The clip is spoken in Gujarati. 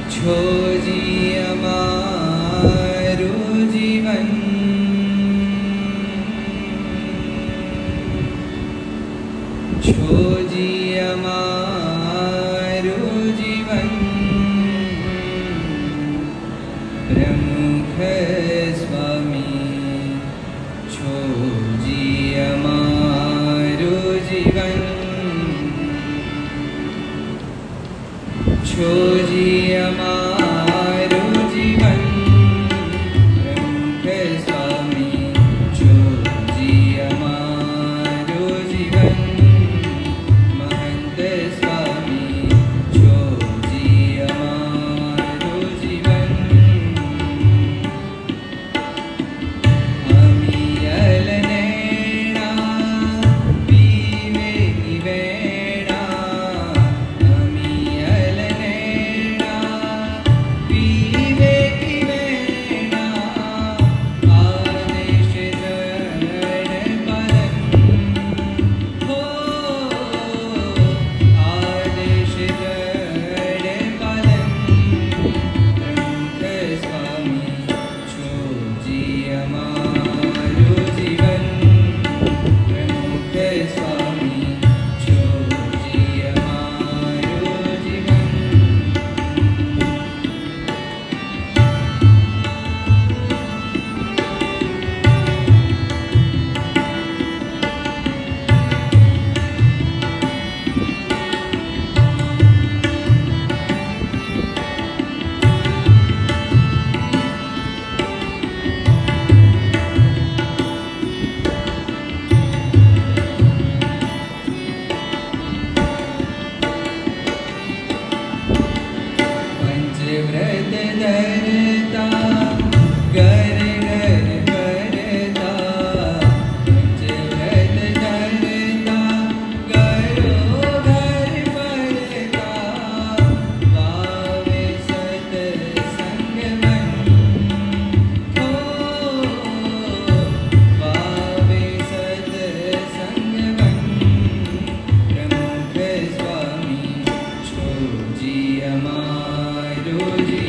छोजी અમારું જીવન छोजी અમારું જીવન પ્રમુખ સ્વામી छोजी અમારું જીવન छोजी અમારું જીવન પ્રમુખ સ્વામી छोजी અમારું જીવન महंत स्वामी छोजी અમારું જીવન અમિયલ નેણા પીવે વેણા અમિયલ નેણા પીવે વેણા આદેશ જડ પલન હો આદેશ જડ પલન પ્રમુખ સ્વામી छोजी અમારું જીવન પ્રમુખ સ્વામી छोजी અમારું જીવન पंचव्रत धरता घर घर करता पंचव्रत धरता घरो घर परता वावे सत्संग मन हो वावे सत्संग मन प्रमुख स्वामी छोजी અમારું જીવન